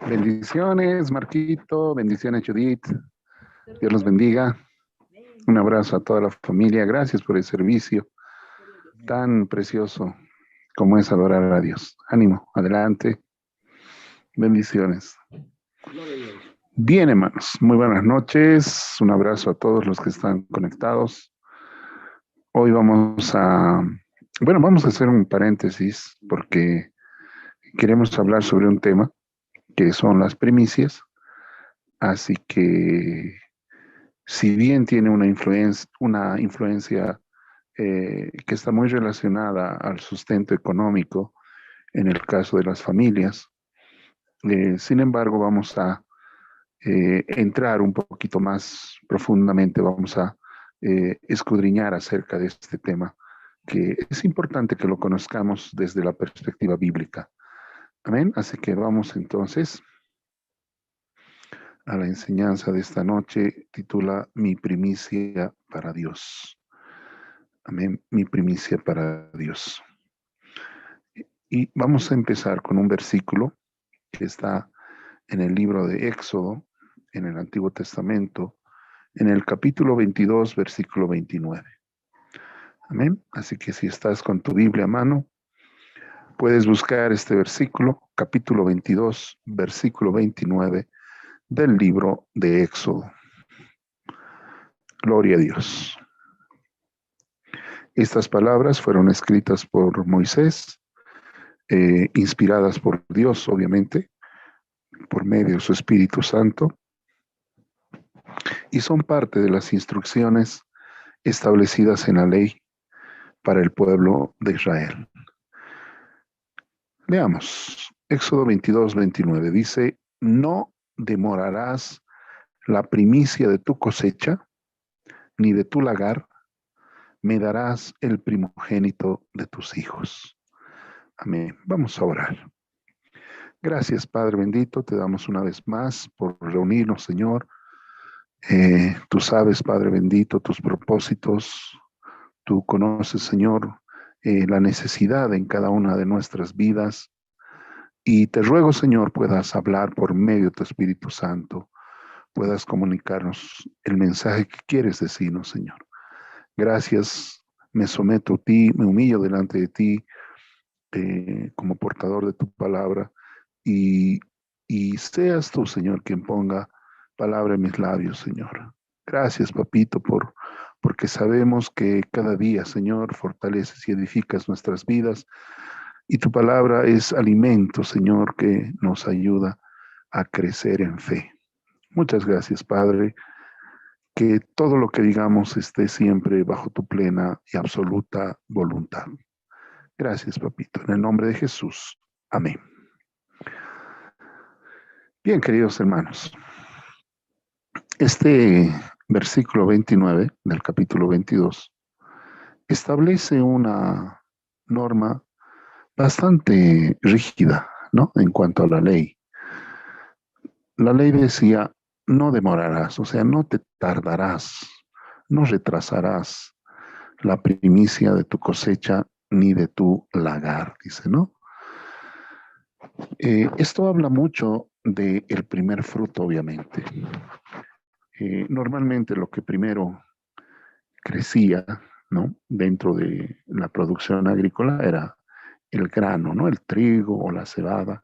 Bendiciones, Marquito. Bendiciones, Judith. Dios los bendiga. Un abrazo a toda la familia. Gracias por el servicio tan precioso como es adorar a Dios. Ánimo, adelante. Bendiciones. Bien, hermanos. Muy buenas noches. Un abrazo a todos los que están conectados. Hoy vamos a hacer un paréntesis porque queremos hablar sobre un tema que son las primicias. Así que, si bien tiene una influencia que está muy relacionada al sustento económico en el caso de las familias, sin embargo, vamos a entrar un poquito más profundamente, vamos a escudriñar acerca de este tema, que es importante que lo conozcamos desde la perspectiva bíblica. Amén. Así que vamos entonces a la enseñanza de esta noche, titula Mi primicia para Dios. Amén, mi primicia para Dios. Y vamos a empezar con un versículo que está en el libro de Éxodo, en el Antiguo Testamento, en el capítulo 22, versículo 29. Amén. Así que si estás con tu Biblia a mano, puedes buscar este versículo, capítulo 22, versículo 29 del libro de Éxodo. Gloria a Dios. Estas palabras fueron escritas por Moisés, inspiradas por Dios, obviamente, por medio de su Espíritu Santo, y son parte de las instrucciones establecidas en la ley para el pueblo de Israel. Veamos, Éxodo 22, 29 dice: no demorarás la primicia de tu cosecha, ni de tu lagar, me darás el primogénito de tus hijos. Amén. Vamos a orar. Gracias, Padre bendito, te damos una vez más por reunirnos, Señor. Tú sabes, Padre bendito, tus propósitos. Tú conoces, Señor, la necesidad en cada una de nuestras vidas. Y te ruego, Señor, puedas hablar por medio de tu Espíritu Santo, puedas comunicarnos el mensaje que quieres decirnos, Señor. Gracias, me someto a ti, me humillo delante de ti como portador de tu palabra y seas tú, Señor, quien ponga palabra en mis labios, Señor. Gracias, papito, porque sabemos que cada día, Señor, fortaleces y edificas nuestras vidas y tu palabra es alimento, Señor, que nos ayuda a crecer en fe. Muchas gracias, Padre, que todo lo que digamos esté siempre bajo tu plena y absoluta voluntad. Gracias, papito. En el nombre de Jesús. Amén. Bien, queridos hermanos, este versículo 29 del capítulo 22 establece una norma bastante rígida, ¿no? En cuanto a la ley. La ley decía, no demorarás, o sea, no te tardarás, no retrasarás la primicia de tu cosecha ni de tu lagar, dice, ¿no? Esto habla mucho del primer fruto, obviamente. Normalmente lo que primero crecía, ¿no?, dentro de la producción agrícola era el grano, ¿no? El trigo o la cebada.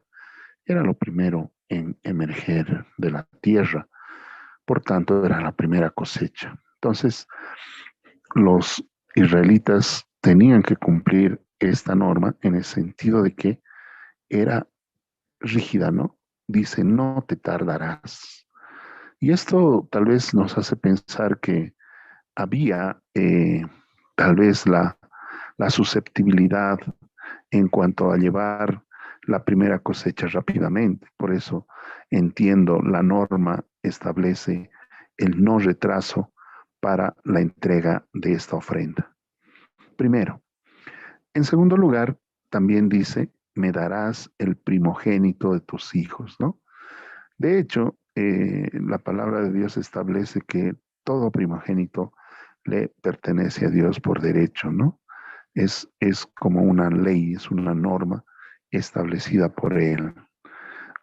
Era lo primero en emerger de la tierra. Por tanto, era la primera cosecha. Entonces, los israelitas tenían que cumplir esta norma en el sentido de que era rígida, ¿no? Dice, no te tardarás. Y esto tal vez nos hace pensar que había tal vez la susceptibilidad en cuanto a llevar la primera cosecha rápidamente. Por eso entiendo, la norma establece el no retraso para la entrega de esta ofrenda. Primero. En segundo lugar, también dice, me darás el primogénito de tus hijos, ¿no? De hecho, la palabra de Dios establece que todo primogénito le pertenece a Dios por derecho, ¿no? Es como una ley, es una norma establecida por Él.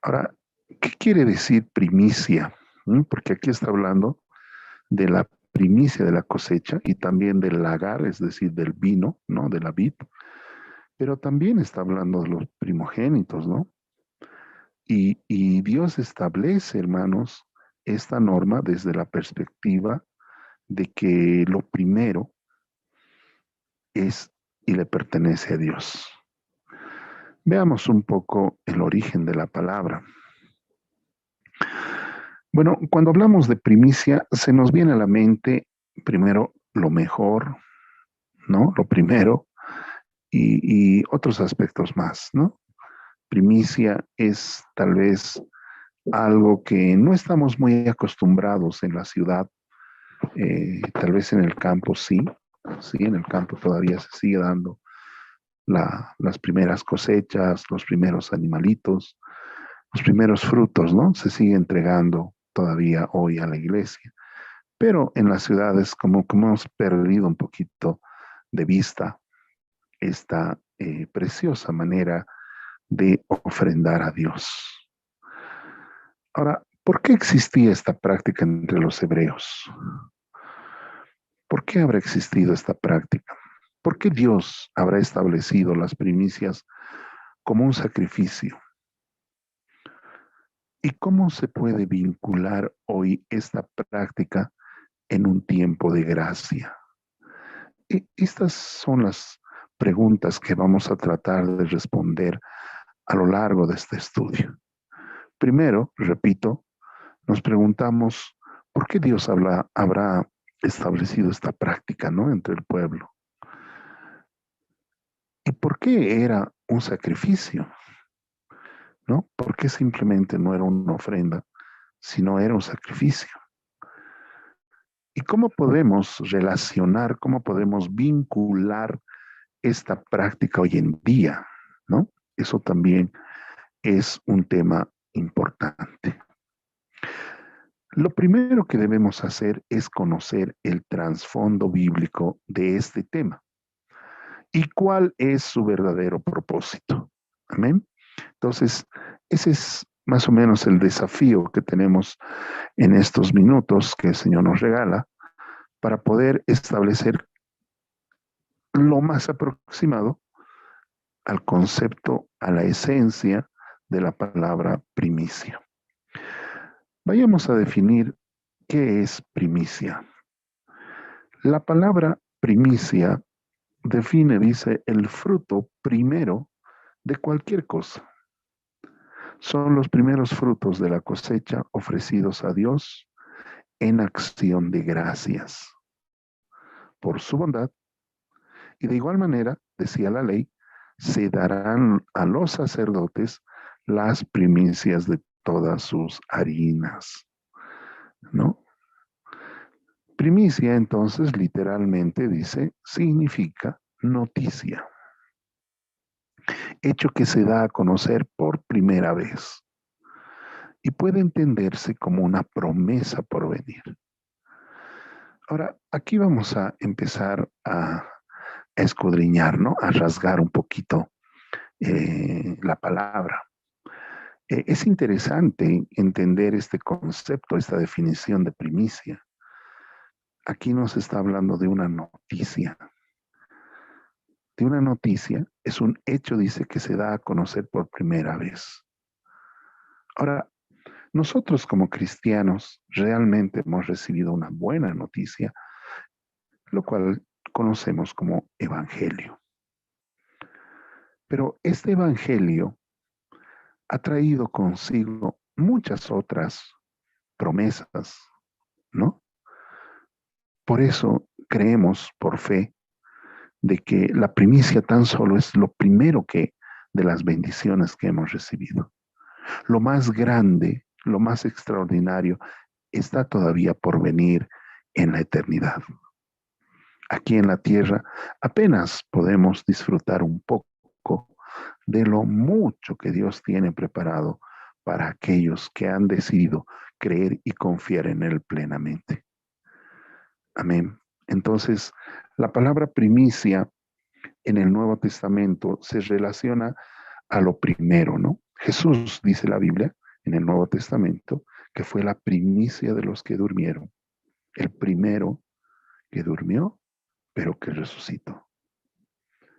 Ahora, ¿Qué quiere decir primicia? Porque aquí está hablando de la primicia de la cosecha y también del lagar, es decir, del vino, ¿no? De la vid, pero también está hablando de los primogénitos, ¿no? Y Dios establece, hermanos, esta norma desde la perspectiva de que lo primero es y le pertenece a Dios. Veamos un poco el origen de la palabra. Bueno, cuando hablamos de primicia, se nos viene a la mente primero lo mejor, ¿no? Lo primero y otros aspectos más, ¿no? Primicia es tal vez algo que no estamos muy acostumbrados en la ciudad, tal vez en el campo sí, en el campo todavía se sigue dando las primeras cosechas, los primeros animalitos, los primeros frutos, ¿no? Se sigue entregando todavía hoy a la iglesia. Pero en las ciudades como hemos perdido un poquito de vista esta preciosa manera de ofrendar a Dios. Ahora, ¿por qué existía esta práctica entre los hebreos? ¿Por qué habrá existido esta práctica? ¿Por qué Dios habrá establecido las primicias como un sacrificio? ¿Y cómo se puede vincular hoy esta práctica en un tiempo de gracia? Estas son las preguntas que vamos a tratar de responder a lo largo de este estudio. Primero, repito, nos preguntamos por qué Dios habrá establecido esta práctica, ¿no? Entre el pueblo. ¿Y por qué era un sacrificio? ¿No? ¿Por qué simplemente no era una ofrenda, sino era un sacrificio? ¿Y cómo podemos relacionar, cómo podemos vincular esta práctica hoy en día? ¿No? Eso también es un tema importante. Lo primero que debemos hacer es conocer el trasfondo bíblico de este tema y cuál es su verdadero propósito. Amén. Entonces, ese es más o menos el desafío que tenemos en estos minutos que el Señor nos regala para poder establecer lo más aproximado al concepto, a la esencia de la palabra primicia. Vayamos a definir qué es primicia. La palabra primicia define, dice, el fruto primero de cualquier cosa. Son los primeros frutos de la cosecha ofrecidos a Dios en acción de gracias por su bondad. Y de igual manera, decía la ley, se darán a los sacerdotes las primicias de todas sus harinas, ¿no? Primicia, entonces, literalmente dice, significa noticia, hecho que se da a conocer por primera vez y puede entenderse como una promesa por venir. Ahora, aquí vamos a empezar a escudriñar, ¿no? A rasgar un poquito la palabra. Es interesante entender este concepto, esta definición de primicia. Aquí nos está hablando de una noticia. De una noticia es un hecho, dice, que se da a conocer por primera vez. Ahora, nosotros como cristianos realmente hemos recibido una buena noticia, lo cual conocemos como evangelio. Pero este evangelio ha traído consigo muchas otras promesas, ¿no? Por eso creemos por fe de que la primicia tan solo es lo primero que de las bendiciones que hemos recibido. Lo más grande, lo más extraordinario está todavía por venir en la eternidad. Aquí en la tierra apenas podemos disfrutar un poco de lo mucho que Dios tiene preparado para aquellos que han decidido creer y confiar en Él plenamente. Amén. Entonces, la palabra primicia en el Nuevo Testamento se relaciona a lo primero, ¿no? Jesús, dice la Biblia, en el Nuevo Testamento, que fue la primicia de los que durmieron, el primero que durmió, pero que resucitó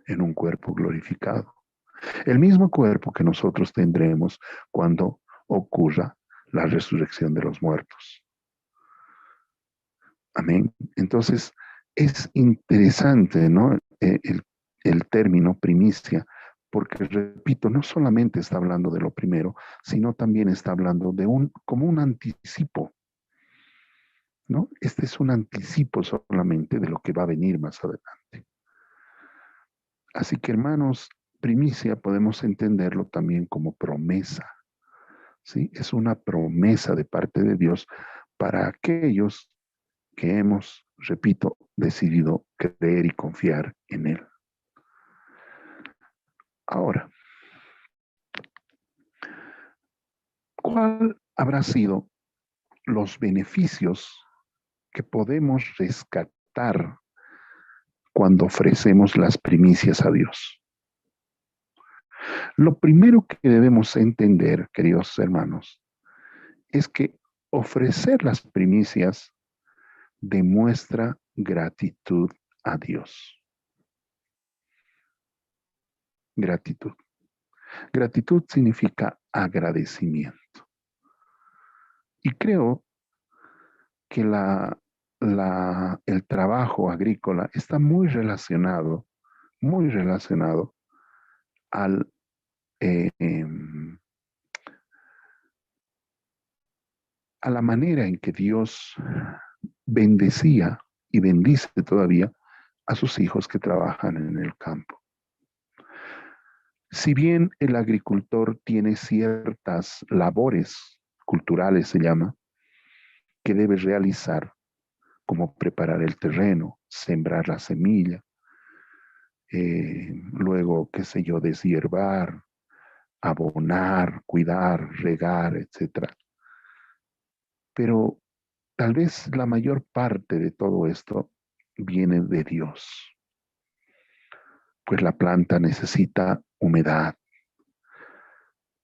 en un cuerpo glorificado. El mismo cuerpo que nosotros tendremos cuando ocurra la resurrección de los muertos. Amén. Entonces, es interesante, ¿no? El término primicia, porque, repito, no solamente está hablando de lo primero, sino también está hablando de como un anticipo, ¿no? Este es un anticipo solamente de lo que va a venir más adelante. Así que, hermanos, primicia podemos entenderlo también como promesa, ¿sí? Es una promesa de parte de Dios para aquellos que hemos, repito, decidido creer y confiar en Él. Ahora, ¿cuál habrá sido los beneficios que podemos rescatar cuando ofrecemos las primicias a Dios? Lo primero que debemos entender, queridos hermanos, es que ofrecer las primicias demuestra gratitud a Dios. Gratitud. Gratitud significa agradecimiento. Y creo que el trabajo agrícola está muy relacionado al, eh, a la manera en que Dios bendecía y bendice todavía a sus hijos que trabajan en el campo. Si bien el agricultor tiene ciertas labores culturales, se llama, que debe realizar, como preparar el terreno, sembrar la semilla, luego, qué sé yo, deshiervar, abonar, cuidar, regar, etc. Pero tal vez la mayor parte de todo esto viene de Dios, pues la planta necesita humedad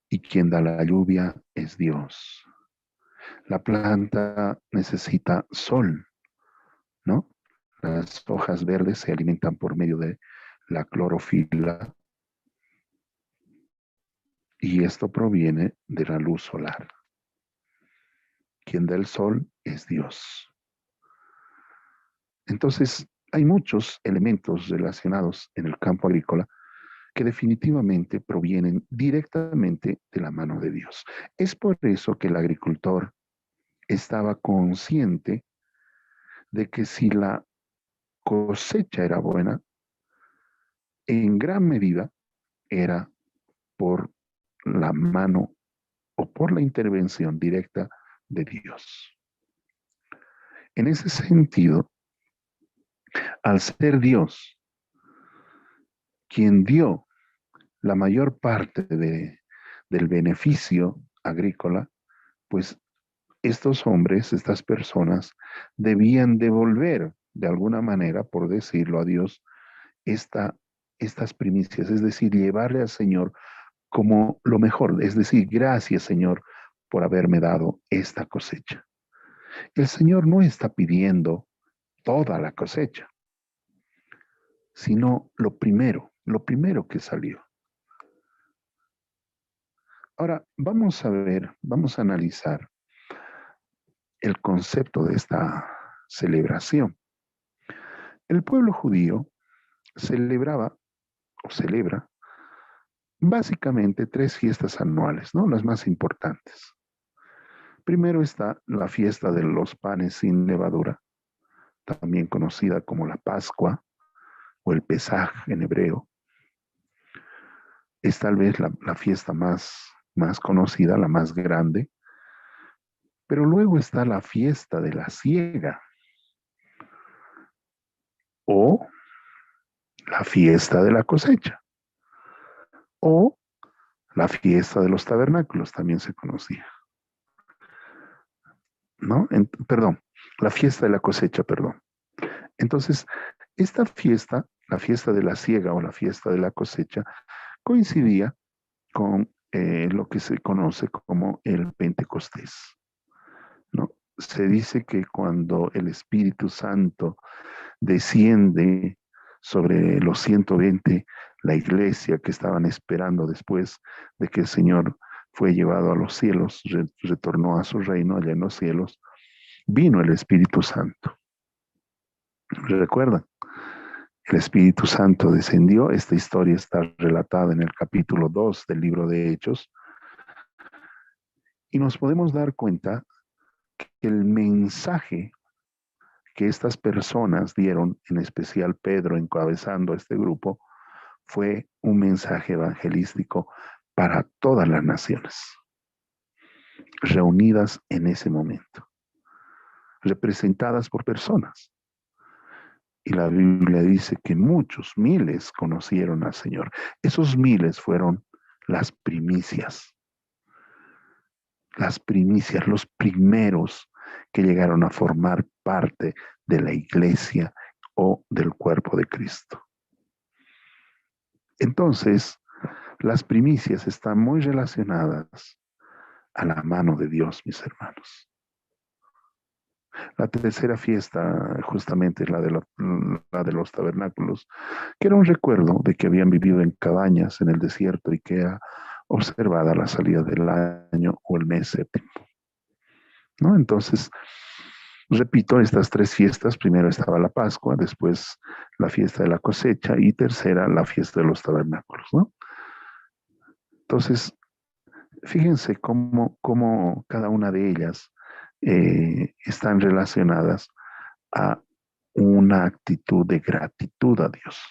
y quien da la lluvia es Dios. La planta necesita sol, ¿no? Las hojas verdes se alimentan por medio de la clorofila y esto proviene de la luz solar. Quien da el sol es Dios. Entonces, hay muchos elementos relacionados en el campo agrícola que definitivamente provienen directamente de la mano de Dios. Es por eso que el agricultor estaba consciente de que si la cosecha era buena, en gran medida era por la mano o por la intervención directa de Dios. En ese sentido, al ser Dios quien dio la mayor parte del beneficio agrícola, pues estos hombres, estas personas, debían devolver de alguna manera, por decirlo a Dios, estas primicias, es decir, llevarle al Señor como lo mejor, es decir, gracias Señor por haberme dado esta cosecha. El Señor no está pidiendo toda la cosecha, sino lo primero que salió. Ahora, vamos a ver, vamos a analizar el concepto de esta celebración. El pueblo judío celebraba o celebra básicamente 3 fiestas anuales, ¿no? Las más importantes. Primero está la fiesta de los panes sin levadura, también conocida como la Pascua o el Pesaj en hebreo. Es tal vez la fiesta más conocida, la más grande. Pero luego está la fiesta de la siega o la fiesta de la cosecha o la fiesta de los tabernáculos, también se conocía. ¿No? Perdón, la fiesta de la cosecha, perdón. Entonces, esta fiesta, la fiesta de la siega o la fiesta de la cosecha, coincidía con lo que se conoce como el Pentecostés, ¿no? Se dice que cuando el Espíritu Santo desciende sobre los 120, la iglesia que estaban esperando después de que el Señor fue llevado a los cielos, retornó a su reino allá en los cielos, vino el Espíritu Santo. ¿Recuerdan? El Espíritu Santo descendió. Esta historia está relatada en el capítulo 2 del libro de Hechos. Y nos podemos dar cuenta que el mensaje que estas personas dieron, en especial Pedro encabezando este grupo, fue un mensaje evangelístico para todas las naciones, reunidas en ese momento, representadas por personas. Y la Biblia dice que muchos, miles, conocieron al Señor. Esos miles fueron las primicias, los primeros que llegaron a formar parte de la iglesia o del cuerpo de Cristo. Entonces, las primicias están muy relacionadas a la mano de Dios, mis hermanos. La tercera fiesta justamente es la de los tabernáculos, que era un recuerdo de que habían vivido en cabañas en el desierto y que era observada la salida del año o el mes séptimo, ¿no? Entonces, repito, estas tres fiestas, primero estaba la Pascua, después la fiesta de la cosecha y tercera la fiesta de los tabernáculos, ¿no? Entonces, fíjense cómo cada una de ellas están relacionadas a una actitud de gratitud a Dios.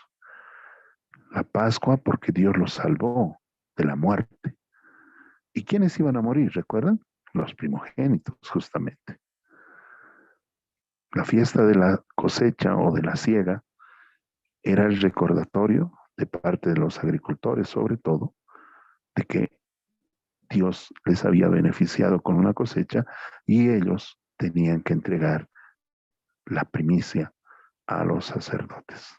La Pascua porque Dios los salvó de la muerte. ¿Y quiénes iban a morir? ¿Recuerdan? Los primogénitos, justamente. La fiesta de la cosecha o de la siega era el recordatorio de parte de los agricultores, sobre todo, de que Dios les había beneficiado con una cosecha y ellos tenían que entregar la primicia a los sacerdotes.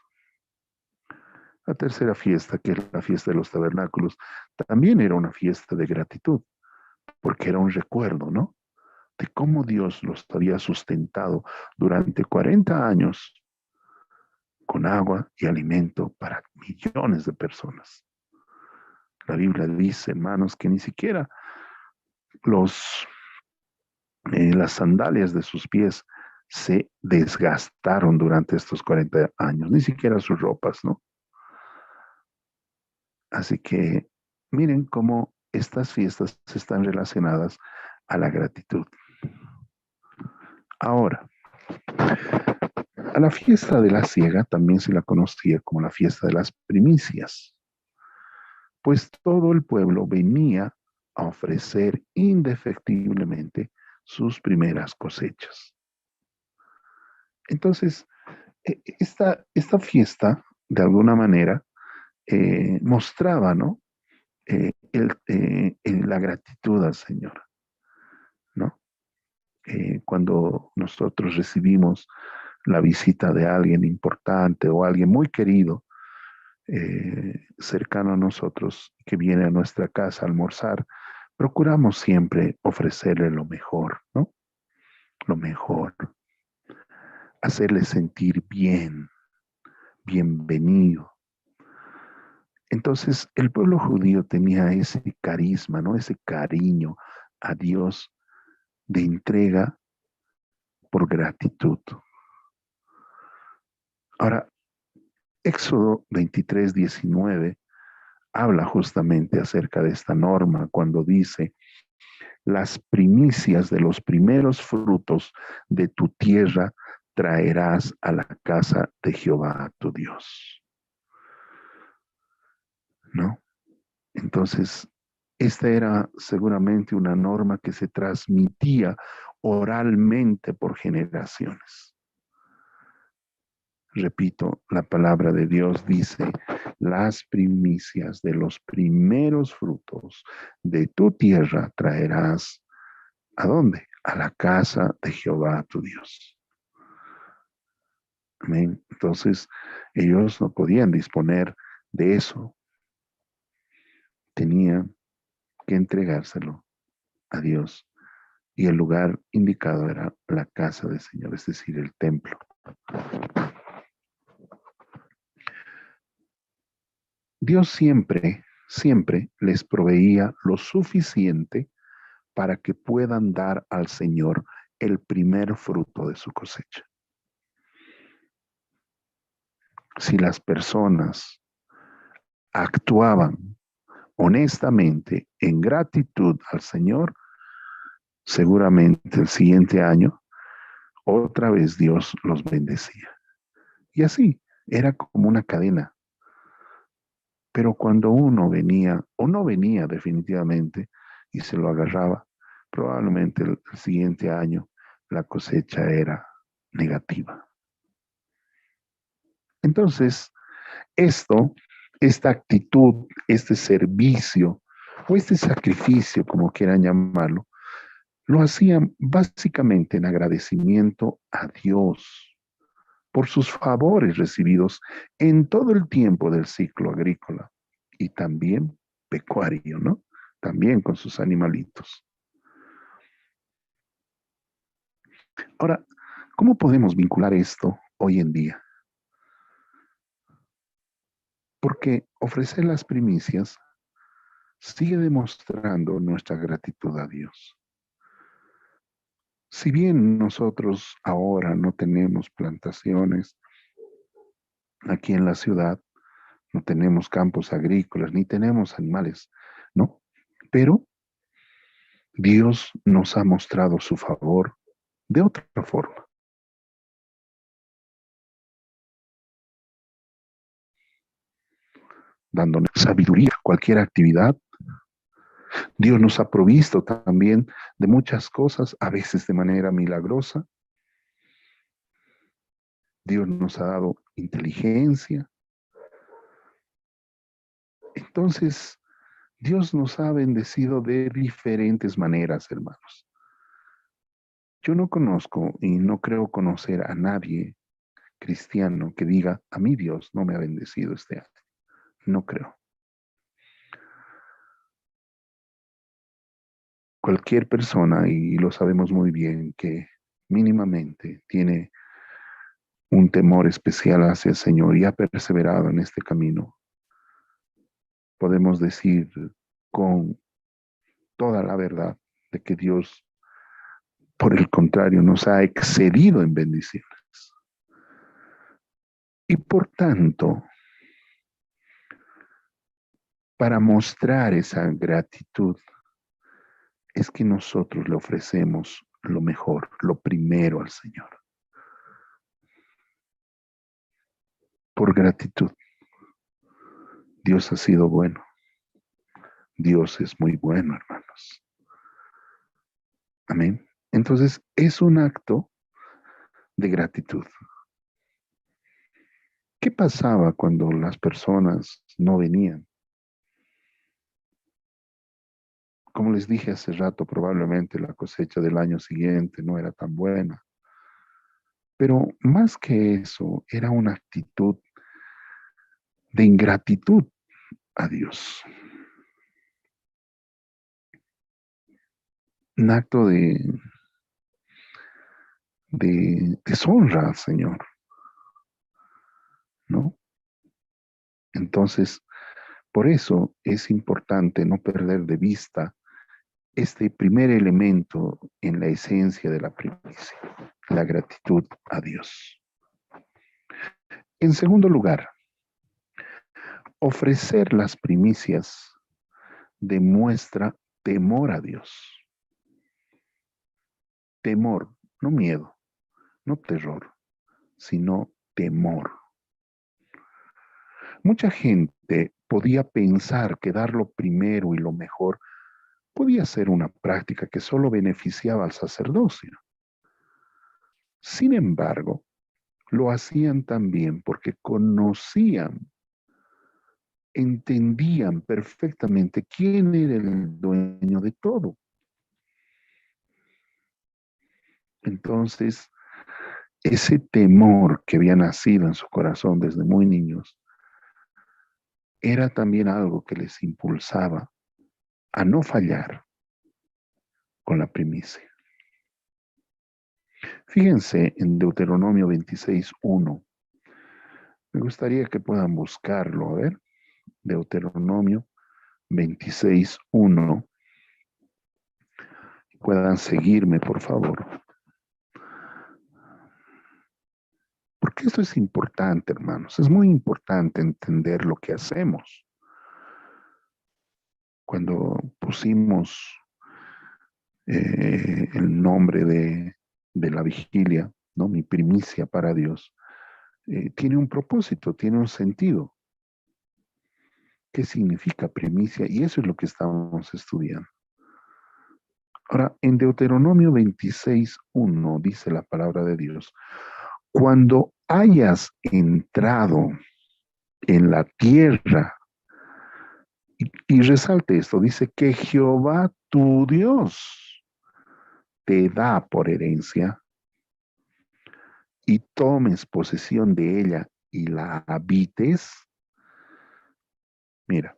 La tercera fiesta, que es la fiesta de los tabernáculos, también era una fiesta de gratitud, porque era un recuerdo, ¿no? De cómo Dios los había sustentado durante 40 años con agua y alimento para millones de personas. La Biblia dice, hermanos, que ni siquiera las sandalias de sus pies se desgastaron durante estos 40 años, ni siquiera sus ropas, ¿no? Así que miren cómo estas fiestas están relacionadas a la gratitud. Ahora, a la fiesta de la siega también se la conocía como la fiesta de las primicias, pues todo el pueblo venía a ofrecer indefectiblemente sus primeras cosechas. Entonces, esta fiesta, de alguna manera, mostraba, ¿no? La gratitud al Señor, ¿no? Cuando nosotros recibimos la visita de alguien importante o alguien muy querido, cercano a nosotros, que viene a nuestra casa a almorzar, procuramos siempre ofrecerle lo mejor, ¿no? Lo mejor, hacerle sentir bien, bienvenido. Entonces, el pueblo judío tenía ese carisma, ¿no? Ese cariño a Dios de entrega por gratitud. Ahora, Éxodo 23:19 habla justamente acerca de esta norma cuando dice, las primicias de los primeros frutos de tu tierra traerás a la casa de Jehová tu Dios. ¿No? Entonces, esta era seguramente una norma que se transmitía oralmente por generaciones. Repito, la palabra de Dios dice, las primicias de los primeros frutos de tu tierra traerás, ¿a dónde? A la casa de Jehová tu Dios. Amén. Entonces, ellos no podían disponer de eso. Tenían que entregárselo a Dios. Y el lugar indicado era la casa del Señor, es decir, el templo. Dios siempre, siempre les proveía lo suficiente para que puedan dar al Señor el primer fruto de su cosecha. Si las personas actuaban honestamente en gratitud al Señor, seguramente el siguiente año otra vez Dios los bendecía. Y así era como una cadena. Pero cuando uno venía o no venía definitivamente y se lo agarraba, probablemente el siguiente año la cosecha era negativa. Entonces, esta actitud, este servicio o este sacrificio, como quieran llamarlo, lo hacían básicamente en agradecimiento a Dios por sus favores recibidos en todo el tiempo del ciclo agrícola y también pecuario, ¿no? También con sus animalitos. Ahora, ¿cómo podemos vincular esto hoy en día? Porque ofrecer las primicias sigue demostrando nuestra gratitud a Dios. Si bien nosotros ahora no tenemos plantaciones aquí en la ciudad, no tenemos campos agrícolas, ni tenemos animales, ¿no? Pero Dios nos ha mostrado su favor de otra forma. Dándonos sabiduría a cualquier actividad. Dios nos ha provisto también de muchas cosas, a veces de manera milagrosa. Dios nos ha dado inteligencia. Entonces, Dios nos ha bendecido de diferentes maneras, hermanos. Yo no conozco y no creo conocer a nadie cristiano que diga, a mí Dios no me ha bendecido este año. No creo. Cualquier persona, y lo sabemos muy bien, que mínimamente tiene un temor especial hacia el Señor y ha perseverado en este camino, podemos decir con toda la verdad de que Dios, por el contrario, nos ha excedido en bendiciones. Y por tanto, para mostrar esa gratitud, es que nosotros le ofrecemos lo mejor, lo primero al Señor. Por gratitud. Dios ha sido bueno. Dios es muy bueno, hermanos. Amén. Entonces, es un acto de gratitud. ¿Qué pasaba cuando las personas no venían? Como les dije hace rato, probablemente la cosecha del año siguiente no era tan buena. Pero más que eso, era una actitud de ingratitud a Dios. Un acto de deshonra al Señor, ¿no? Entonces, por eso es importante no perder de vista este primer elemento en la esencia de la primicia, la gratitud a Dios. En segundo lugar, ofrecer las primicias demuestra temor a Dios. Temor, no miedo, no terror, sino temor. Mucha gente podía pensar que dar lo primero y lo mejor podía ser una práctica que solo beneficiaba al sacerdocio. Sin embargo, lo hacían también porque conocían, entendían perfectamente quién era el dueño de todo. Entonces, ese temor que había nacido en su corazón desde muy niños era también algo que les impulsaba a no fallar con la primicia. Fíjense en Deuteronomio 26:1. Me gustaría que puedan buscarlo, a ver. Deuteronomio 26:1. Puedan seguirme, por favor. Porque esto es importante, hermanos. Es muy importante entender lo que hacemos. Cuando pusimos el nombre de la vigilia, ¿no? Mi primicia para Dios, tiene un propósito, tiene un sentido. ¿Qué significa primicia? Y eso es lo que estamos estudiando. Ahora, en Deuteronomio 26:1 dice la palabra de Dios, cuando hayas entrado en la tierra, y resalte esto, dice que Jehová tu Dios te da por herencia y tomes posesión de ella y la habites. Mira,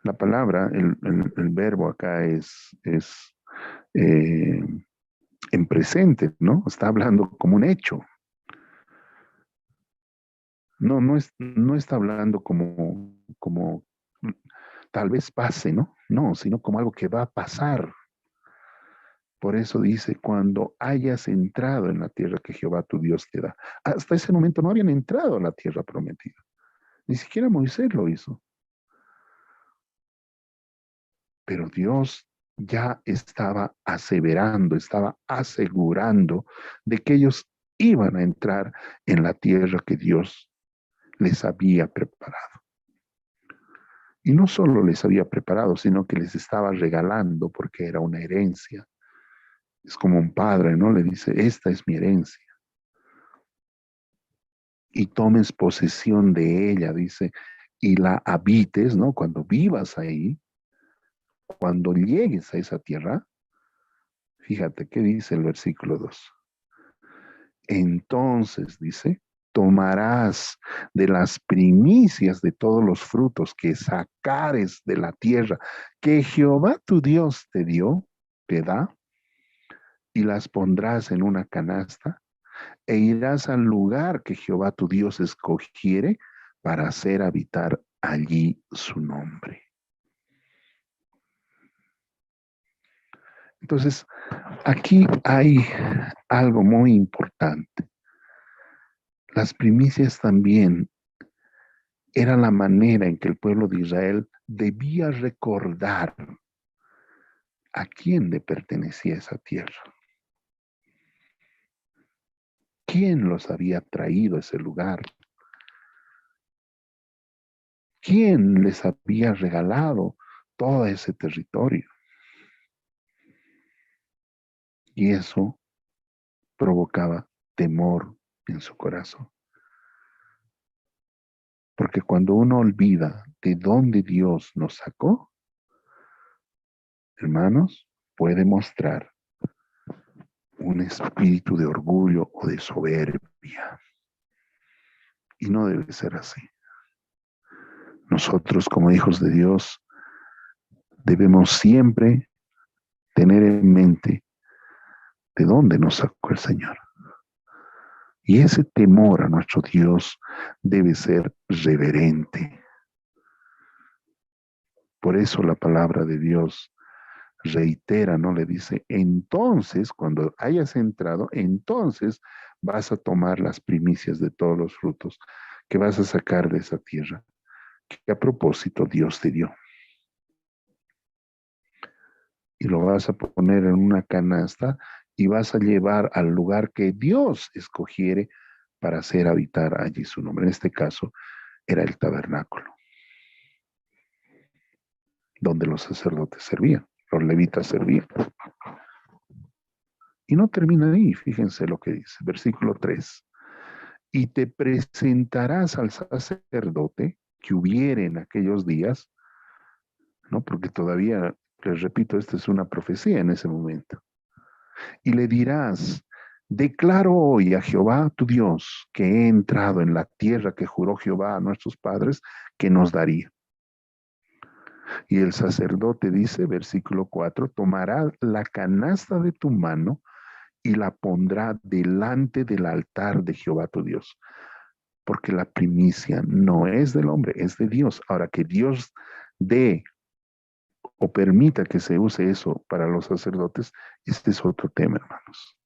la palabra, el verbo acá es eh, en presente, ¿no? Está hablando como un hecho. No está hablando como tal vez pase, ¿no? No, sino como algo que va a pasar. Por eso dice, cuando hayas entrado en la tierra que Jehová tu Dios te da. Hasta ese momento no habían entrado a la tierra prometida. Ni siquiera Moisés lo hizo. Pero Dios ya estaba aseverando, estaba asegurando de que ellos iban a entrar en la tierra que Dios les había preparado. Y no solo les había preparado, sino que les estaba regalando porque era una herencia. Es como un padre, ¿no? Le dice, esta es mi herencia. Y tomes posesión de ella, dice, y la habites, ¿no? Cuando vivas ahí, cuando llegues a esa tierra, fíjate qué dice el versículo 2. Entonces, dice, tomarás de las primicias de todos los frutos que sacares de la tierra que Jehová tu Dios te dio, te da, y las pondrás en una canasta e irás al lugar que Jehová tu Dios escogiere para hacer habitar allí su nombre. Entonces, aquí hay algo muy importante. Las primicias también era la manera en que el pueblo de Israel debía recordar a quién le pertenecía esa tierra. ¿Quién los había traído a ese lugar? ¿Quién les había regalado todo ese territorio? Y eso provocaba temor en su corazón. Porque cuando uno olvida de dónde Dios nos sacó, hermanos, puede mostrar un espíritu de orgullo o de soberbia. Y no debe ser así. Nosotros como hijos de Dios debemos siempre tener en mente de dónde nos sacó el Señor. Y ese temor a nuestro Dios debe ser reverente. Por eso la palabra de Dios reitera, ¿no? Le dice, entonces, cuando hayas entrado, entonces vas a tomar las primicias de todos los frutos que vas a sacar de esa tierra, que a propósito Dios te dio. Y lo vas a poner en una canasta y vas a llevar al lugar que Dios escogiere para hacer habitar allí su nombre. En este caso era el tabernáculo, donde los sacerdotes servían, los levitas servían. Y no termina ahí, fíjense lo que dice, versículo 3. Y te presentarás al sacerdote que hubiere en aquellos días, ¿no? Porque todavía, les repito, esta es una profecía en ese momento. Y le dirás, declaro hoy a Jehová tu Dios que he entrado en la tierra que juró Jehová a nuestros padres que nos daría. Y el sacerdote dice, versículo 4, tomará la canasta de tu mano y la pondrá delante del altar de Jehová tu Dios. Porque la primicia no es del hombre, es de Dios. Ahora, que Dios dé o permita que se use eso para los sacerdotes, este es otro tema, hermanos.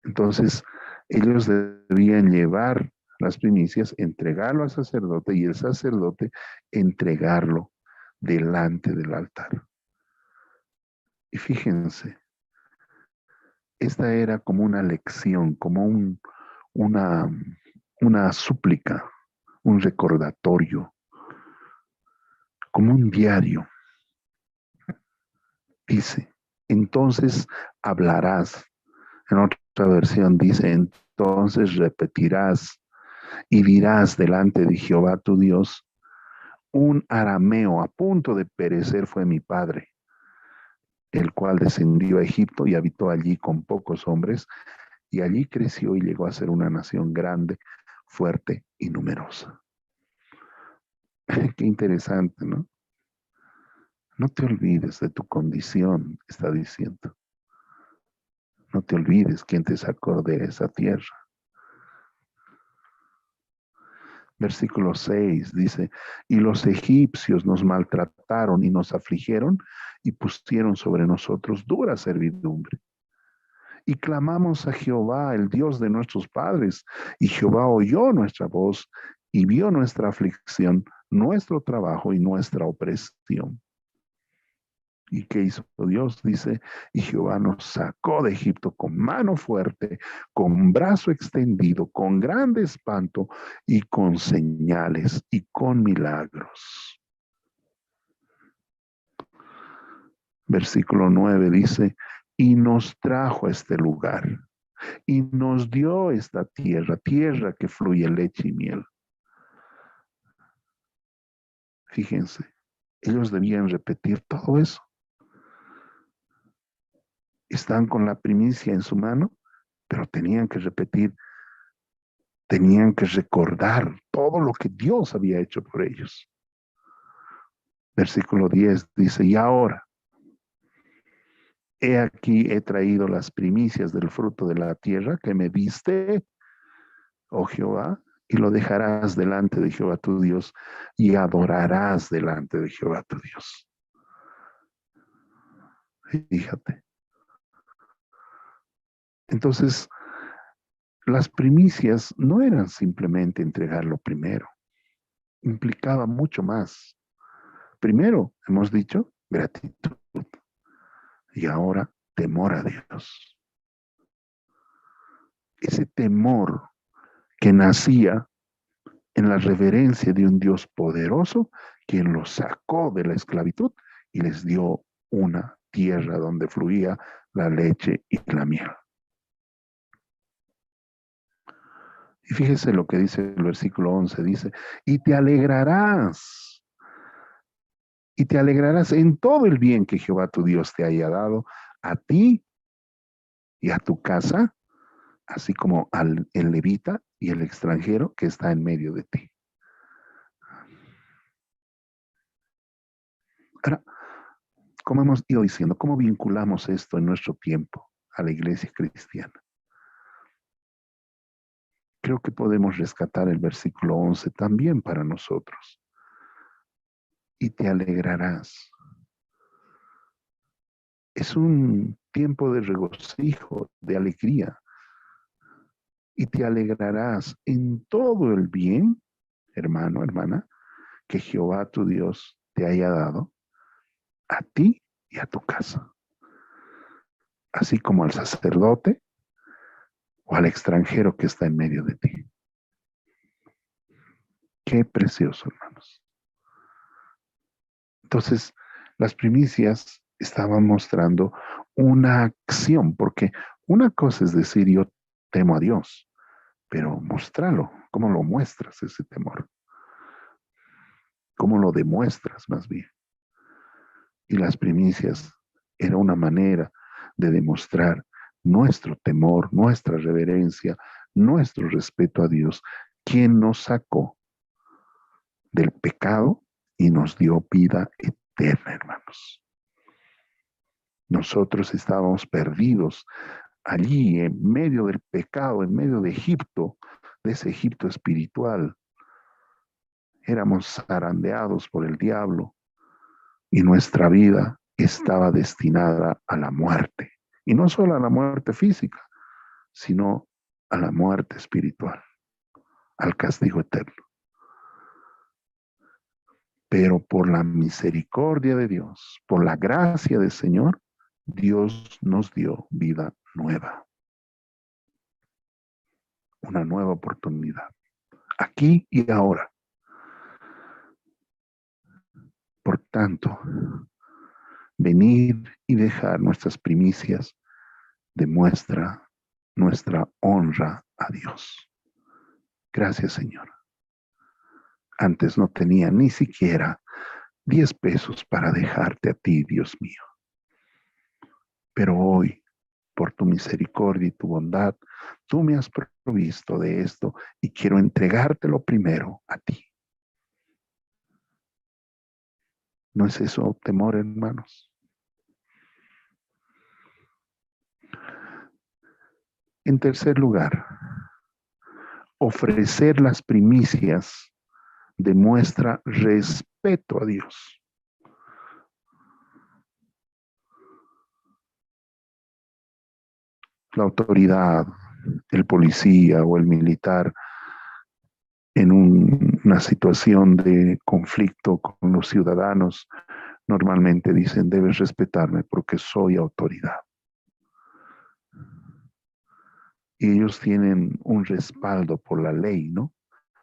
Entonces, ellos debían llevar las primicias, entregarlo al sacerdote y el sacerdote entregarlo delante del altar. Y fíjense, esta era como una lección, como una, una súplica, un recordatorio, como un diario. Dice, entonces hablarás. En otra versión dice, entonces repetirás y dirás delante de Jehová tu Dios, un arameo a punto de perecer fue mi padre, el cual descendió a Egipto y habitó allí con pocos hombres, y allí creció y llegó a ser una nación grande, fuerte y numerosa. Qué interesante, ¿no? No te olvides de tu condición, está diciendo. No te olvides quién te sacó de esa tierra. Versículo 6 dice, y los egipcios nos maltrataron y nos afligieron y pusieron sobre nosotros dura servidumbre. Y clamamos a Jehová, el Dios de nuestros padres, y Jehová oyó nuestra voz y vio nuestra aflicción, nuestro trabajo y nuestra opresión. ¿Y qué hizo Dios? Dice, y Jehová nos sacó de Egipto con mano fuerte, con brazo extendido, con grande espanto y con señales y con milagros. Versículo 9 dice, y nos trajo a este lugar y nos dio esta tierra, tierra que fluye leche y miel. Fíjense, ellos debían repetir todo eso. Están con la primicia en su mano, pero tenían que repetir, tenían que recordar todo lo que Dios había hecho por ellos. Versículo 10 dice, y ahora, he aquí he traído las primicias del fruto de la tierra que me diste, oh Jehová, y lo dejarás delante de Jehová tu Dios y adorarás delante de Jehová tu Dios. Fíjate. Entonces, las primicias no eran simplemente entregarlo primero, implicaba mucho más. Primero, hemos dicho, gratitud. Y ahora, temor a Dios. Ese temor que nacía en la reverencia de un Dios poderoso, quien los sacó de la esclavitud y les dio una tierra donde fluía la leche y la miel. Y fíjese lo que dice el versículo 11, dice, y te alegrarás en todo el bien que Jehová tu Dios te haya dado a ti y a tu casa, así como al el levita y el extranjero que está en medio de ti. Ahora, como hemos ido diciendo, ¿cómo vinculamos esto en nuestro tiempo a la iglesia cristiana? Creo que podemos rescatar el versículo 11 también para nosotros. Y te alegrarás. Es un tiempo de regocijo, de alegría. Y te alegrarás en todo el bien, hermano, hermana, que Jehová tu Dios te haya dado a ti y a tu casa. Así como al sacerdote o al extranjero que está en medio de ti. Qué precioso, hermanos. Entonces, las primicias estaban mostrando una acción, porque una cosa es decir, yo temo a Dios, pero mostralo. ¿Cómo lo muestras ese temor? ¿Cómo lo demuestras más bien? Y las primicias era una manera de demostrar nuestro temor, nuestra reverencia, nuestro respeto a Dios, quien nos sacó del pecado y nos dio vida eterna, hermanos. Nosotros estábamos perdidos allí en medio del pecado, en medio de Egipto, de ese Egipto espiritual. Éramos zarandeados por el diablo y nuestra vida estaba destinada a la muerte. Y no solo a la muerte física, sino a la muerte espiritual, al castigo eterno. Pero por la misericordia de Dios, por la gracia del Señor, Dios nos dio vida nueva, una nueva oportunidad, aquí y ahora. Por tanto, venir y dejar nuestras primicias demuestra nuestra honra a Dios. Gracias, Señor. Antes no tenía ni siquiera 10 pesos para dejarte a ti, Dios mío. Pero hoy, por tu misericordia y tu bondad, tú me has provisto de esto y quiero entregártelo primero a ti. ¿No es eso temor, hermanos? En tercer lugar, ofrecer las primicias demuestra respeto a Dios. La autoridad, el policía o el militar en una situación de conflicto con los ciudadanos, normalmente dicen, debes respetarme porque soy autoridad. Y ellos tienen un respaldo por la ley, ¿no?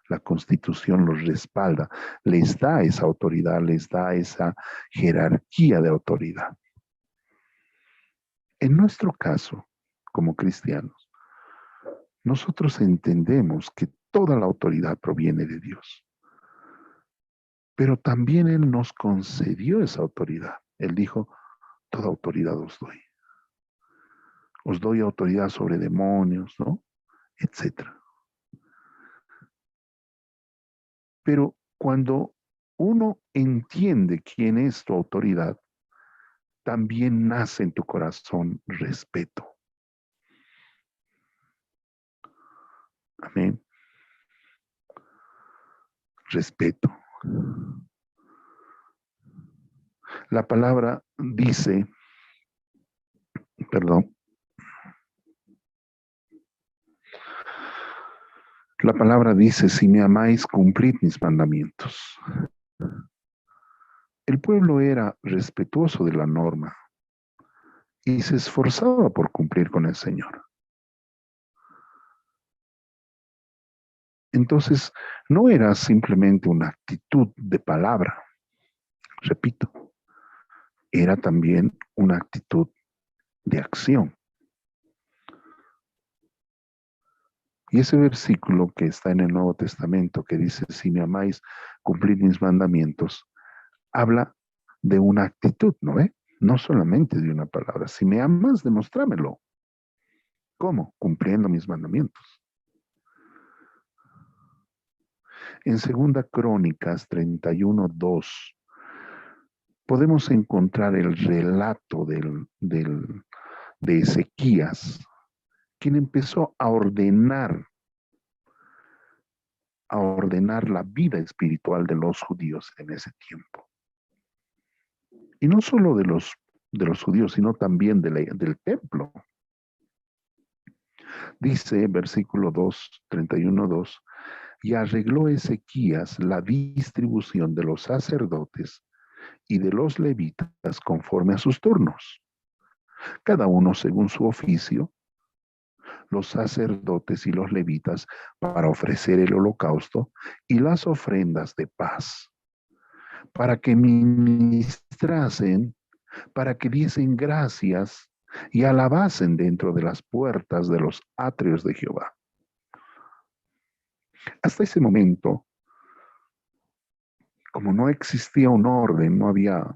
La Constitución los respalda, les da esa autoridad, les da esa jerarquía de autoridad. En nuestro caso, como cristianos, nosotros entendemos que toda la autoridad proviene de Dios. Pero también Él nos concedió esa autoridad. Él dijo, toda autoridad os doy. Os doy autoridad sobre demonios, ¿no? Etcétera. Pero cuando uno entiende quién es tu autoridad, también nace en tu corazón respeto. Amén. Respeto. La palabra dice, perdón, la palabra dice, si me amáis, cumplid mis mandamientos. El pueblo era respetuoso de la norma y se esforzaba por cumplir con el Señor. Entonces, no era simplemente una actitud de palabra, repito, era también una actitud de acción. Y ese versículo que está en el Nuevo Testamento que dice, si me amáis, cumplid mis mandamientos, habla de una actitud, ¿no ve? No solamente de una palabra. Si me amas, demostrámelo. ¿Cómo? Cumpliendo mis mandamientos. En 2 Crónicas 31:2 podemos encontrar el relato de Ezequías, quien empezó a ordenar la vida espiritual de los judíos en ese tiempo. Y no solo de los judíos, sino también del templo. Dice, versículo 2, 31:2, y arregló Ezequías la distribución de los sacerdotes y de los levitas conforme a sus turnos, cada uno según su oficio, los sacerdotes y los levitas para ofrecer el holocausto y las ofrendas de paz, para que ministrasen, para que diesen gracias y alabasen dentro de las puertas de los atrios de Jehová. Hasta ese momento, como no existía un orden, no había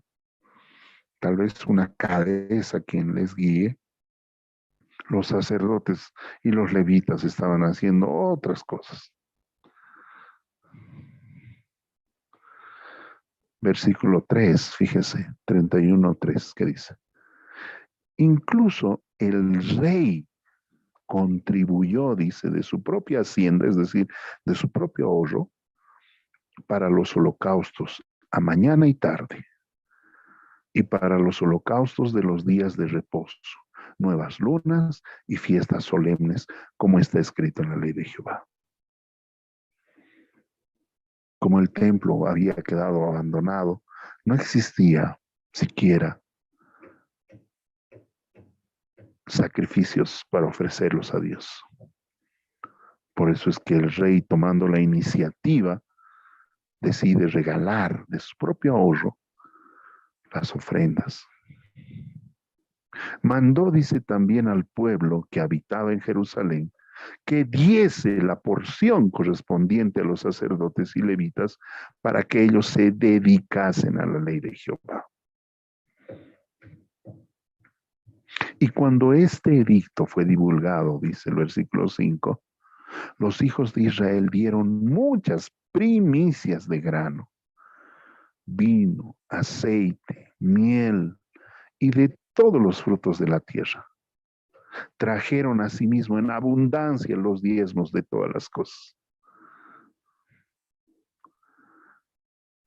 tal vez una cabeza quien les guíe, los sacerdotes y los levitas estaban haciendo otras cosas. Versículo 3, fíjese, 31:3, que dice, incluso el rey contribuyó, dice, de su propia hacienda, es decir, de su propio ahorro, para los holocaustos a mañana y tarde, y para los holocaustos de los días de reposo, nuevas lunas y fiestas solemnes, como está escrito en la ley de Jehová. Como el templo había quedado abandonado, no existía siquiera sacrificios para ofrecerlos a Dios. Por eso es que el rey, tomando la iniciativa, decide regalar de su propio ahorro las ofrendas. Mandó, dice, también al pueblo que habitaba en Jerusalén que diese la porción correspondiente a los sacerdotes y levitas para que ellos se dedicasen a la ley de Jehová. Y cuando este edicto fue divulgado, dice el versículo 5, los hijos de Israel dieron muchas primicias de grano, vino, aceite, miel y de todos los frutos de la tierra. Trajeron asimismo en abundancia los diezmos de todas las cosas.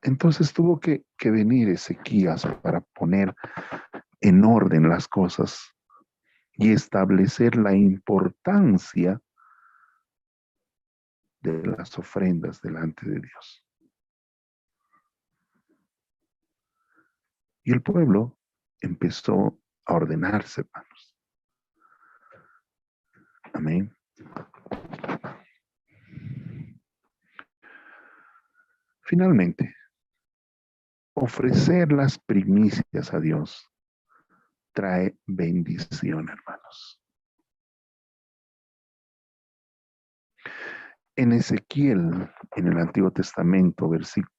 Entonces tuvo que venir Ezequías para poner en orden las cosas y establecer la importancia de las ofrendas delante de Dios. Y el pueblo empezó a ordenarse, hermanos. Amén. Finalmente, ofrecer las primicias a Dios trae bendición, hermanos. En Ezequiel, en el Antiguo Testamento,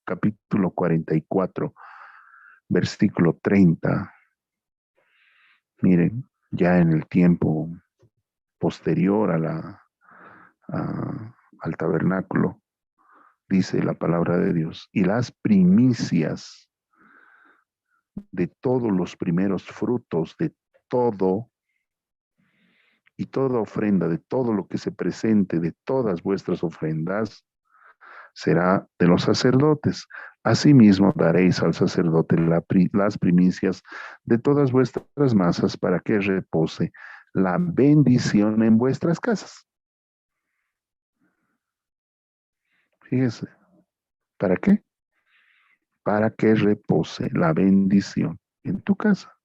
capítulo 44, versículo 30, miren, ya en el tiempo posterior al tabernáculo, dice la palabra de Dios, y las primicias de todos los primeros frutos, de todo, y toda ofrenda, de todo lo que se presente, de todas vuestras ofrendas, será de los sacerdotes. Asimismo daréis al sacerdote las primicias de todas vuestras masas para que repose la bendición en vuestras casas. Fíjese, ¿para qué? Para que repose la bendición en tu casa.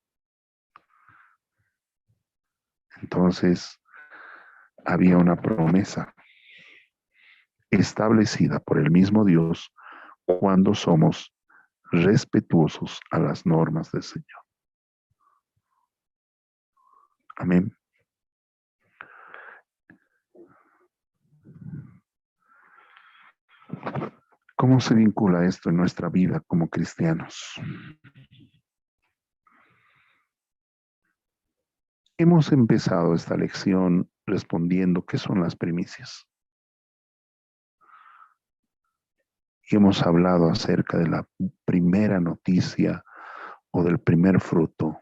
Entonces, había una promesa establecida por el mismo Dios cuando somos respetuosos a las normas del Señor. Amén. ¿Cómo se vincula esto en nuestra vida como cristianos? Hemos empezado esta lección respondiendo qué son las primicias. Y hemos hablado acerca de la primera noticia o del primer fruto.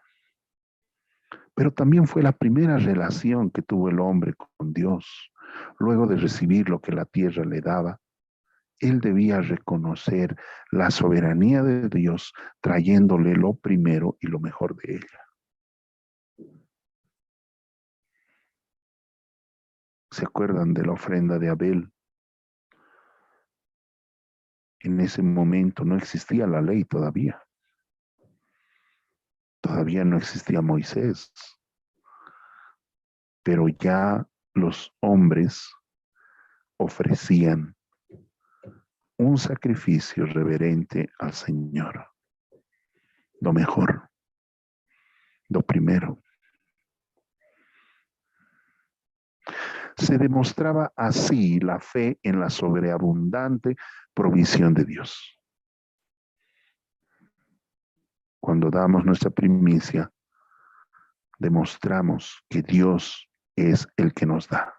Pero también fue la primera relación que tuvo el hombre con Dios. Luego de recibir lo que la tierra le daba, él debía reconocer la soberanía de Dios, trayéndole lo primero y lo mejor de ella. ¿Se acuerdan de la ofrenda de Abel? En ese momento no existía la ley todavía. Todavía no existía Moisés. Pero ya los hombres ofrecían un sacrificio reverente al Señor. Lo mejor, lo primero. Se demostraba así la fe en la sobreabundante provisión de Dios. Cuando damos nuestra primicia, demostramos que Dios es el que nos da.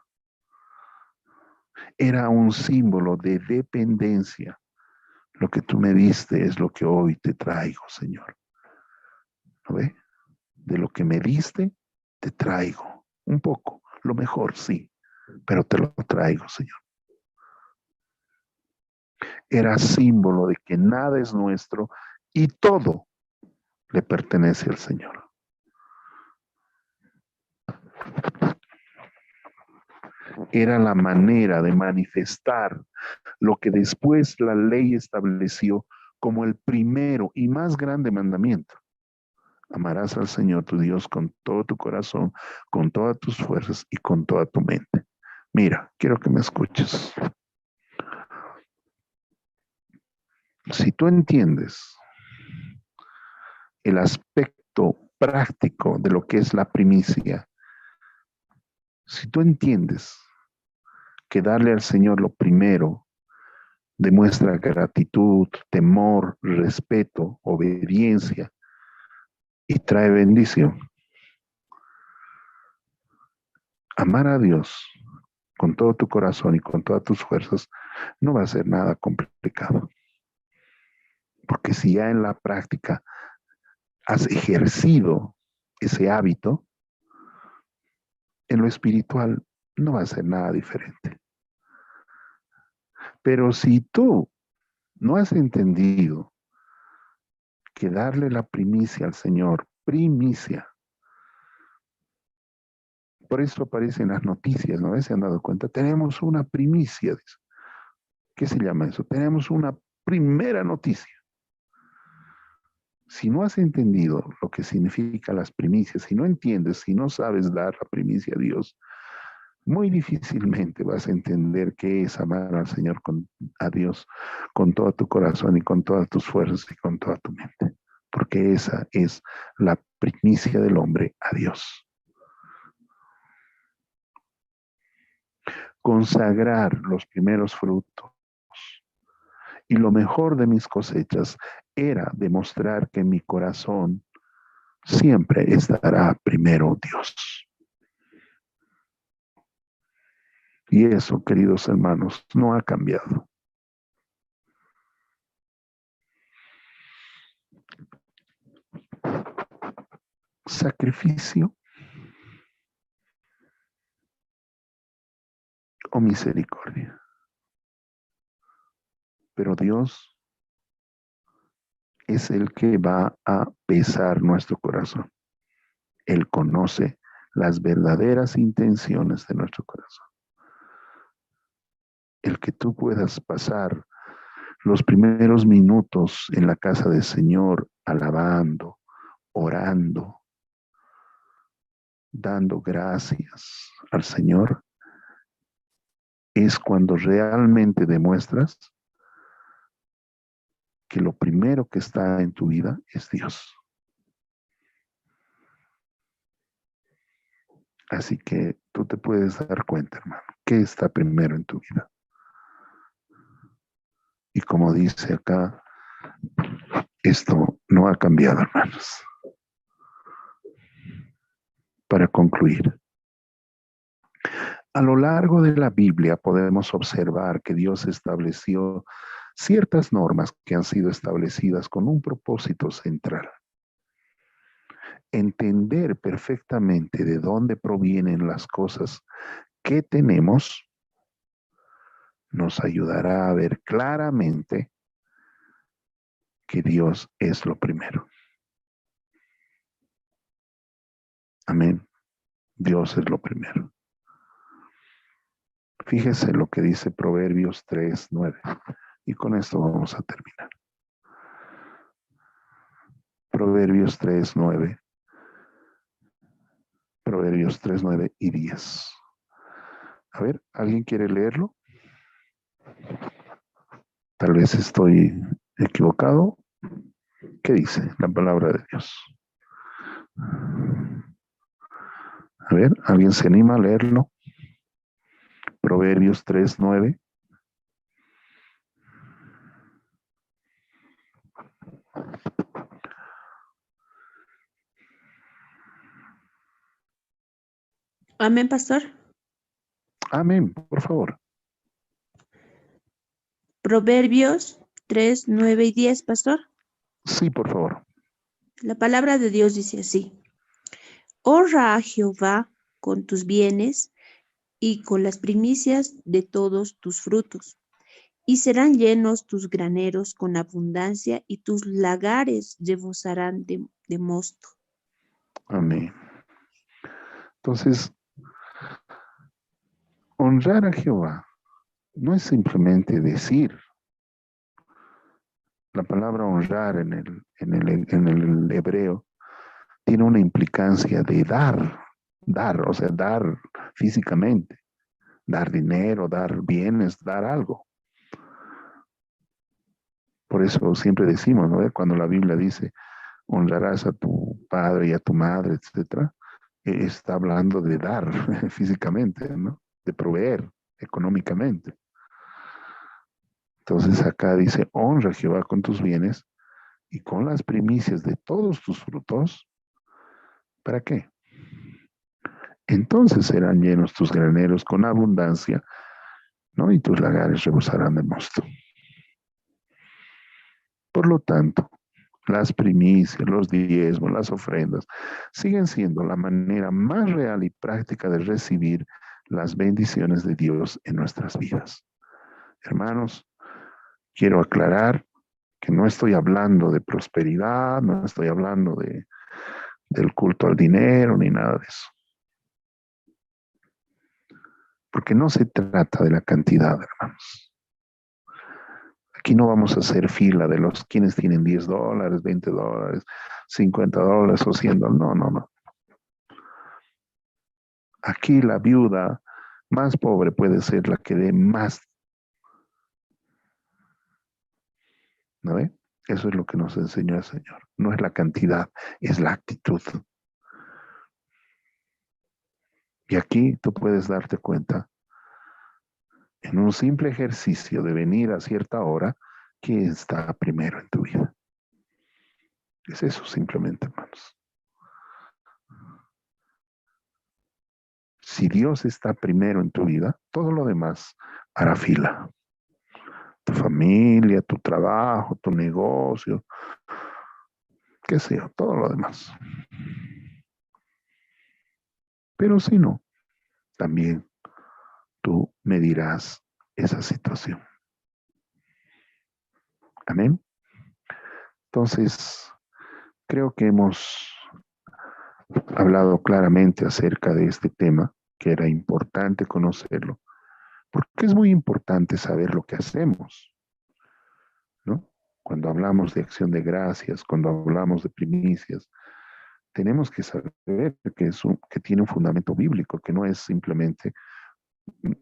Era un símbolo de dependencia, Lo que tú me diste es lo que hoy te traigo, Señor. ¿Lo ve? De lo que me diste, te traigo. Un poco, lo mejor sí, pero te lo traigo, Señor. Era símbolo de que nada es nuestro y todo le pertenece al Señor. Era la manera de manifestar lo que después la ley estableció como el primero y más grande mandamiento. Amarás al Señor tu Dios con todo tu corazón, con todas tus fuerzas y con toda tu mente. Mira, quiero que me escuches. Si tú entiendes el aspecto práctico de lo que es la primicia, si tú entiendes que darle al Señor lo primero demuestra gratitud, temor, respeto, obediencia y trae bendición, amar a Dios con todo tu corazón y con todas tus fuerzas no va a ser nada complicado. Porque si ya en la práctica has ejercido ese hábito, en lo espiritual no va a ser nada diferente. Pero si tú no has entendido que darle la primicia al Señor, primicia, por eso aparece en las noticias, ¿no? ¿Se han dado cuenta? Tenemos una primicia. ¿Qué se llama eso? Tenemos una primera noticia. Si no has entendido lo que significa las primicias, si no entiendes, si no sabes dar la primicia a Dios, muy difícilmente vas a entender qué es amar al Señor, a Dios, con todo tu corazón y con todas tus fuerzas y con toda tu mente. Porque esa es la primicia del hombre a Dios. Consagrar los primeros frutos y lo mejor de mis cosechas era demostrar que en mi corazón siempre estará primero Dios. Y eso, queridos hermanos, no ha cambiado. Sacrificio o misericordia. Pero Dios es el que va a pesar nuestro corazón. Él conoce las verdaderas intenciones de nuestro corazón. El que tú puedas pasar los primeros minutos en la casa del Señor alabando, orando, dando gracias al Señor, es cuando realmente demuestras que lo primero que está en tu vida es Dios. Así que tú te puedes dar cuenta, hermano, qué está primero en tu vida. Y como dice acá, esto no ha cambiado, hermanos. Para concluir, a lo largo de la Biblia podemos observar que Dios estableció ciertas normas que han sido establecidas con un propósito central. Entender perfectamente de dónde provienen las cosas que tenemos nos ayudará a ver claramente que Dios es lo primero. Amén. Dios es lo primero. Fíjese lo que dice Proverbios 3:9. Y con esto vamos a terminar. Proverbios 3:9. Proverbios 3:9 y 10. A ver, ¿alguien quiere leerlo? Tal vez estoy equivocado. ¿Qué dice la palabra de Dios? A ver, ¿alguien se anima a leerlo? Proverbios 3:9. Amén, pastor. Amén, por favor. Proverbios 3, 9 y 10, pastor. Sí, por favor. La palabra de Dios dice así. Honra a Jehová con tus bienes y con las primicias de todos tus frutos. Y serán llenos tus graneros con abundancia y tus lagares rebosarán de mosto. Amén. Entonces, honrar a Jehová no es simplemente decir. La palabra honrar en el hebreo tiene una implicancia de dar, o sea, dar físicamente, dar dinero, dar bienes, dar algo. Por eso siempre decimos, ¿no? Cuando la Biblia dice, honrarás a tu padre y a tu madre, etcétera, está hablando de dar físicamente, ¿no? De proveer económicamente. Entonces acá dice, honra a Jehová con tus bienes y con las primicias de todos tus frutos. ¿Para qué? Entonces serán llenos tus graneros con abundancia, ¿no? Y tus lagares rebosarán de mosto. Por lo tanto, las primicias, los diezmos, las ofrendas, siguen siendo la manera más real y práctica de recibir las bendiciones de Dios en nuestras vidas. Hermanos, quiero aclarar que no estoy hablando de prosperidad, no estoy hablando del culto al dinero, ni nada de eso. Porque no se trata de la cantidad, hermanos. Aquí no vamos a hacer fila de los quienes tienen $10, $20, $50 o $100. No, no, no. Aquí la viuda más pobre puede ser la que dé más. ¿No ve? Eso es lo que nos enseñó el Señor. No es la cantidad, es la actitud. Y aquí tú puedes darte cuenta, en un simple ejercicio de venir a cierta hora, quién está primero en tu vida. Es eso simplemente, hermanos. Si Dios está primero en tu vida, todo lo demás hará fila. Tu familia, tu trabajo, tu negocio, qué sé yo, todo lo demás. Pero si no, también tú medirás esa situación. Amén. Entonces, creo que hemos hablado claramente acerca de este tema, que era importante conocerlo, porque es muy importante saber lo que hacemos, ¿no? Cuando hablamos de acción de gracias, cuando hablamos de primicias, tenemos que saber que tiene un fundamento bíblico, que no es simplemente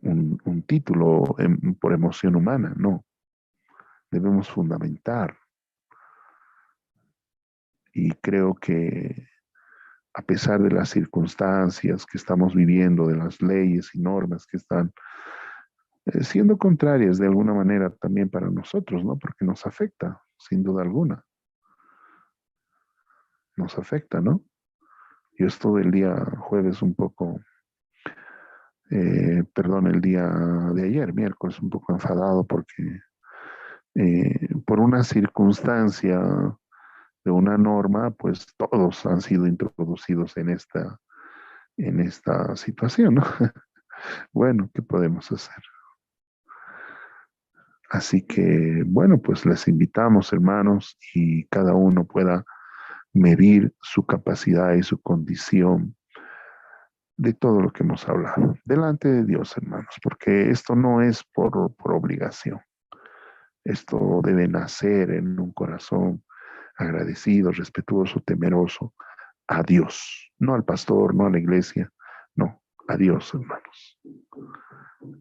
un título por emoción humana, no. Debemos fundamentar. Y creo que a pesar de las circunstancias que estamos viviendo, de las leyes y normas que están siendo contrarias de alguna manera también para nosotros, ¿no? Porque nos afecta, sin duda alguna. Nos afecta, ¿no? Yo estuve el día jueves un poco, perdón, el día de ayer, miércoles, un poco enfadado porque por una circunstancia de una norma, pues todos han sido introducidos en esta situación, ¿no? Bueno, ¿qué podemos hacer? Así que, bueno, pues les invitamos, hermanos, y cada uno pueda medir su capacidad y su condición de todo lo que hemos hablado, delante de Dios, hermanos, porque esto no es por obligación. Esto debe nacer en un corazón agradecido, respetuoso, temeroso a Dios, no al pastor, no a la iglesia, no, a Dios, hermanos.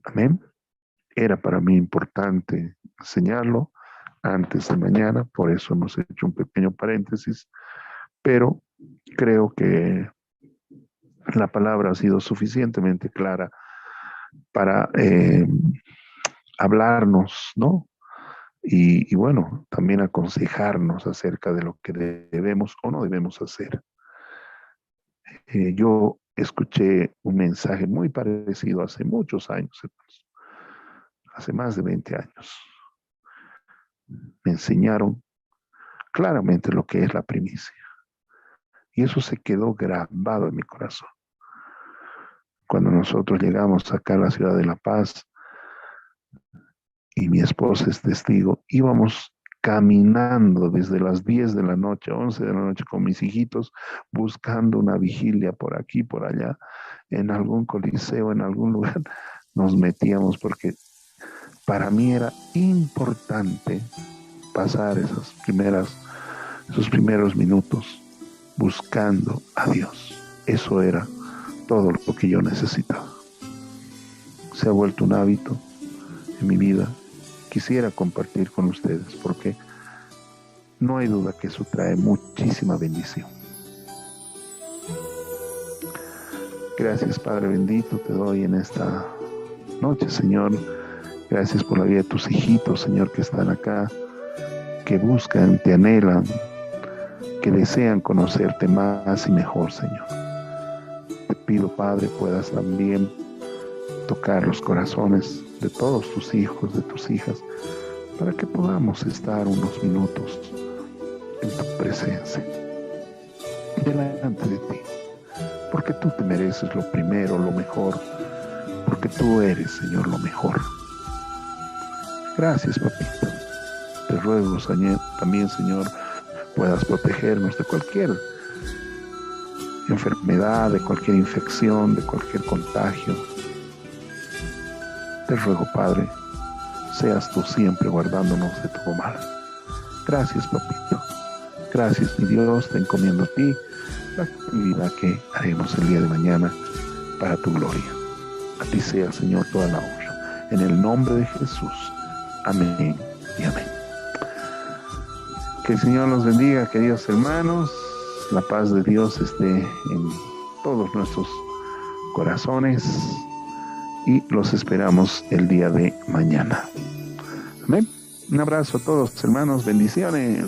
Amén. Era para mí importante enseñarlo antes de mañana, por eso hemos hecho un pequeño paréntesis, pero creo que la palabra ha sido suficientemente clara para hablarnos, ¿no? Y bueno, también aconsejarnos acerca de lo que debemos o no debemos hacer. Yo escuché un mensaje muy parecido hace muchos años, hermanos, hace más de 20 años. me enseñaron claramente lo que es la primicia. Y eso se quedó grabado en mi corazón. Cuando nosotros llegamos acá a la ciudad de La Paz, y mi esposa es testigo, íbamos caminando desde las 10 de la noche, 11 de la noche con mis hijitos, buscando una vigilia por aquí, por allá, en algún coliseo, en algún lugar, nos metíamos porque para mí era importante pasar esos primeros minutos buscando a Dios. Eso era todo lo que yo necesitaba. Se ha vuelto un hábito en mi vida. Quisiera compartir con ustedes porque no hay duda que eso trae muchísima bendición. Gracias, Padre bendito, te doy en esta noche, Señor. Gracias por la vida de tus hijitos, Señor, que están acá, que buscan, te anhelan, que desean conocerte más y mejor, Señor. Te pido, Padre, puedas también tocar los corazones de todos tus hijos, de tus hijas, para que podamos estar unos minutos en tu presencia, delante de ti, porque tú te mereces lo primero, lo mejor, porque tú eres, Señor, lo mejor. Gracias, papito. Te ruego, Señor, también, Señor, puedas protegernos de cualquier enfermedad, de cualquier infección, de cualquier contagio. Te ruego, Padre, seas tú siempre guardándonos de todo mal. Gracias, papito. Gracias, mi Dios, te encomiendo a ti la actividad que haremos el día de mañana para tu gloria. A ti sea, Señor, toda la honra. En el nombre de Jesús. Amén y amén. Que el Señor los bendiga, queridos hermanos. La paz de Dios esté en todos nuestros corazones y los esperamos el día de mañana. Amén. Un abrazo a todos, hermanos. Bendiciones.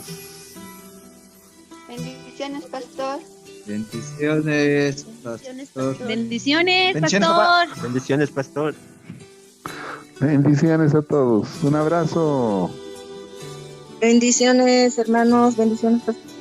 Bendiciones, pastor. Bendiciones, pastor. Bendiciones, pastor. Bendiciones, pastor. Bendiciones a todos. Un abrazo. Bendiciones, hermanos. Bendiciones, pastor.